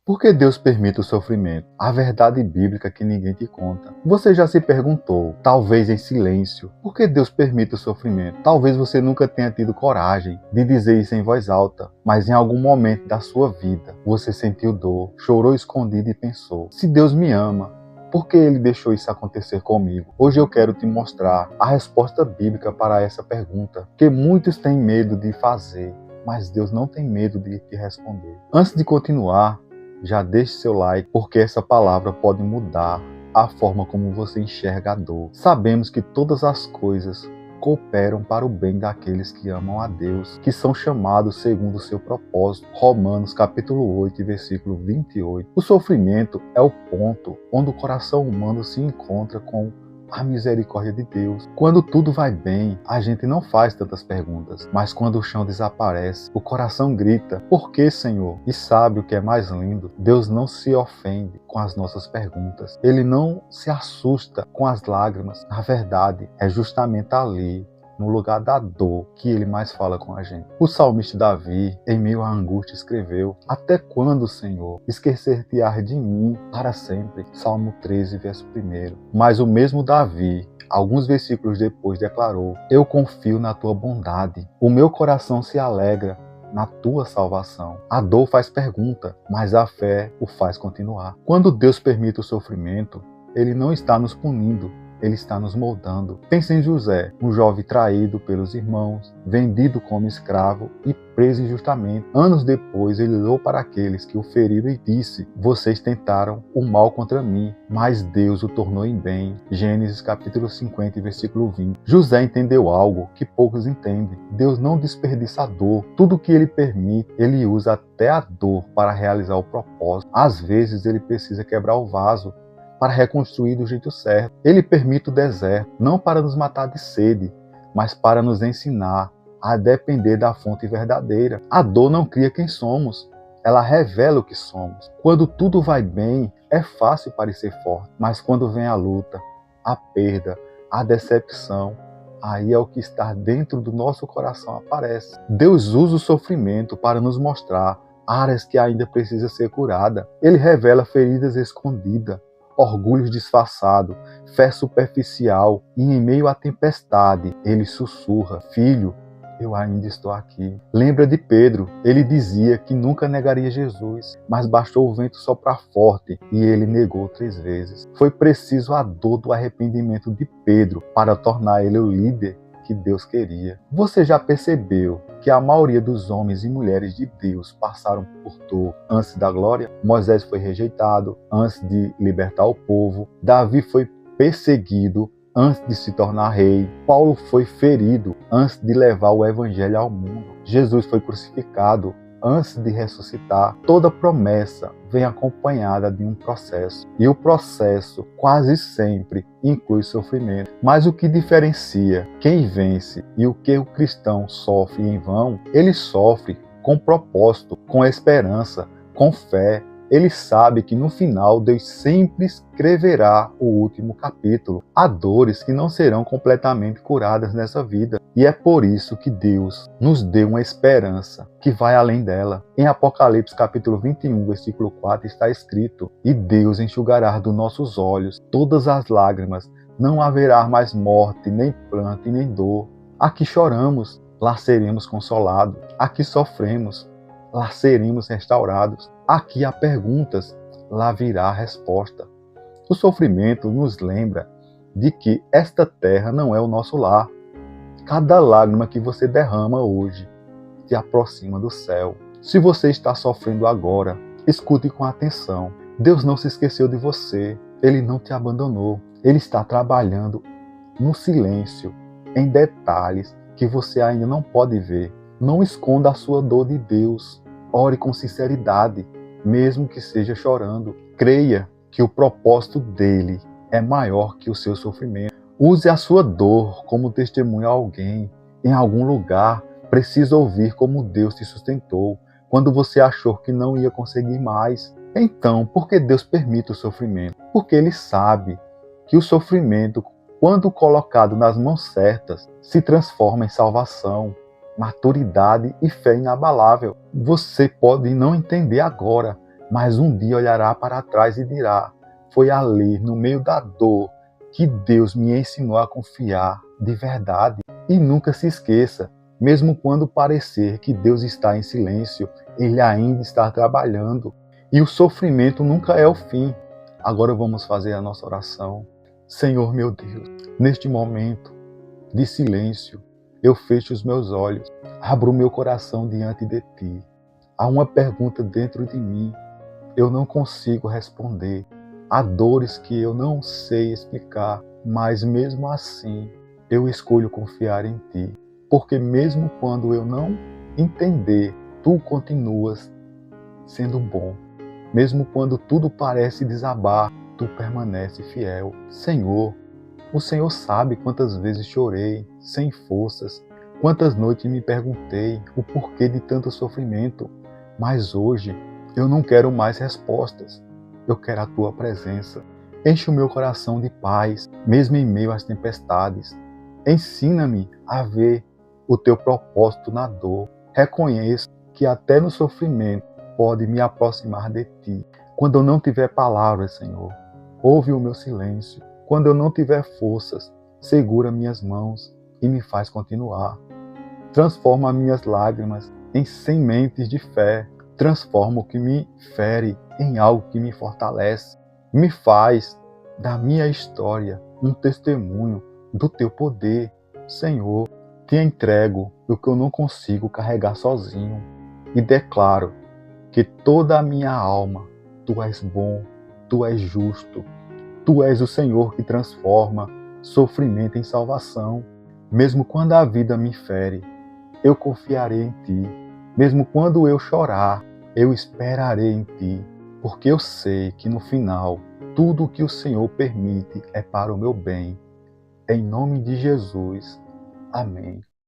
Por que Deus permite o sofrimento? A verdade bíblica que ninguém te conta. Você já se perguntou, talvez em silêncio, por que Deus permite o sofrimento? Talvez você nunca tenha tido coragem de dizer isso em voz alta, mas em algum momento da sua vida, você sentiu dor, chorou escondido e pensou, se Deus me ama, por que Ele deixou isso acontecer comigo? Hoje eu quero te mostrar a resposta bíblica para essa pergunta, que muitos têm medo de fazer, mas Deus não tem medo de te responder. Antes de continuar, já deixe seu like, porque essa palavra pode mudar a forma como você enxerga a dor. Sabemos que todas as coisas cooperam para o bem daqueles que amam a Deus, que são chamados segundo o seu propósito. Romanos capítulo 8, versículo 28. O sofrimento é o ponto onde o coração humano se encontra com a misericórdia de Deus. Quando tudo vai bem, a gente não faz tantas perguntas, mas quando o chão desaparece, o coração grita, por que, Senhor? E sabe o que é mais lindo? Deus não se ofende com as nossas perguntas. Ele não se assusta com as lágrimas. Na verdade, é justamente ali, no lugar da dor, que Ele mais fala com a gente. O salmista Davi, em meio à angústia, escreveu, até quando, Senhor, esquecer-te-ás de mim para sempre? Salmo 13, verso 1. Mas o mesmo Davi, alguns versículos depois, declarou, eu confio na tua bondade, o meu coração se alegra na tua salvação. A dor faz pergunta, mas a fé o faz continuar. Quando Deus permite o sofrimento, Ele não está nos punindo, Ele está nos moldando. Pense em José, um jovem traído pelos irmãos, vendido como escravo e preso injustamente. Anos depois, ele olhou para aqueles que o feriram e disse, vocês tentaram o mal contra mim, mas Deus o tornou em bem. Gênesis capítulo 50, versículo 20. José entendeu algo que poucos entendem. Deus não desperdiça a dor. Tudo que Ele permite, Ele usa até a dor para realizar o propósito. Às vezes, Ele precisa quebrar o vaso para reconstruir do jeito certo. Ele permite o deserto, não para nos matar de sede, mas para nos ensinar a depender da fonte verdadeira. A dor não cria quem somos, ela revela o que somos. Quando tudo vai bem, é fácil parecer forte, mas quando vem a luta, a perda, a decepção, aí é o que está dentro do nosso coração aparece. Deus usa o sofrimento para nos mostrar áreas que ainda precisam ser curadas. Ele revela feridas escondidas, orgulho disfarçado, fé superficial, e em meio à tempestade, ele sussurra, filho, eu ainda estou aqui. Lembra de Pedro, ele dizia que nunca negaria Jesus, mas bastou o vento soprar forte e ele negou 3 vezes. Foi preciso a dor do arrependimento de Pedro para tornar ele o líder que Deus queria. Você já percebeu que a maioria dos homens e mulheres de Deus passaram por dor antes da glória? Moisés foi rejeitado antes de libertar o povo. Davi foi perseguido antes de se tornar rei. Paulo foi ferido antes de levar o evangelho ao mundo. Jesus foi crucificado antes de ressuscitar. Toda promessa vem acompanhada de um processo. E o processo quase sempre inclui sofrimento. Mas o que diferencia quem vence e o que o cristão sofre em vão, ele sofre com propósito, com esperança, com fé. Ele sabe que no final Deus sempre escreverá o último capítulo. Há dores que não serão completamente curadas nessa vida. E é por isso que Deus nos deu uma esperança que vai além dela. Em Apocalipse capítulo 21, versículo 4 está escrito, e Deus enxugará dos nossos olhos todas as lágrimas. Não haverá mais morte, nem pranto e nem dor. Aqui choramos, lá seremos consolados. Aqui sofremos, lá seremos restaurados. Aqui há perguntas, lá virá a resposta. O sofrimento nos lembra de que esta terra não é o nosso lar. Cada lágrima que você derrama hoje te aproxima do céu. Se você está sofrendo agora, escute com atenção. Deus não se esqueceu de você. Ele não te abandonou. Ele está trabalhando no silêncio, em detalhes que você ainda não pode ver. Não esconda a sua dor de Deus. Ore com sinceridade, mesmo que seja chorando. Creia que o propósito dele é maior que o seu sofrimento. Use a sua dor como testemunho a alguém. Em algum lugar, precisa ouvir como Deus te sustentou, quando você achou que não ia conseguir mais. Então, por que Deus permite o sofrimento? Porque Ele sabe que o sofrimento, quando colocado nas mãos certas, se transforma em salvação, maturidade e fé inabalável. Você pode não entender agora, mas um dia olhará para trás e dirá: foi ali, no meio da dor, que Deus me ensinou a confiar de verdade. E nunca se esqueça, mesmo quando parecer que Deus está em silêncio, Ele ainda está trabalhando. E o sofrimento nunca é o fim. Agora vamos fazer a nossa oração. Senhor meu Deus, neste momento de silêncio, eu fecho os meus olhos, abro o meu coração diante de Ti. Há uma pergunta dentro de mim, eu não consigo responder. Há dores que eu não sei explicar, mas mesmo assim, eu escolho confiar em Ti. Porque mesmo quando eu não entender, Tu continuas sendo bom. Mesmo quando tudo parece desabar, Tu permanece fiel. Senhor, o Senhor sabe quantas vezes chorei, sem forças, quantas noites me perguntei o porquê de tanto sofrimento. Mas hoje eu não quero mais respostas, eu quero a Tua presença. Enche o meu coração de paz, mesmo em meio às tempestades. Ensina-me a ver o Teu propósito na dor. Reconheço que até no sofrimento pode me aproximar de Ti. Quando eu não tiver palavras, Senhor, ouve o meu silêncio. Quando eu não tiver forças, segura minhas mãos e me faz continuar. Transforma minhas lágrimas em sementes de fé. Transforma o que me fere em algo que me fortalece. Me faz da minha história um testemunho do Teu poder. Senhor, Te entrego o que eu não consigo carregar sozinho e declaro que toda a minha alma, Tu és bom, Tu és justo, Tu és o Senhor que transforma sofrimento em salvação. Mesmo quando a vida me fere, eu confiarei em Ti. Mesmo quando eu chorar, eu esperarei em Ti, porque eu sei que no final, tudo o que o Senhor permite é para o meu bem. Em nome de Jesus. Amém.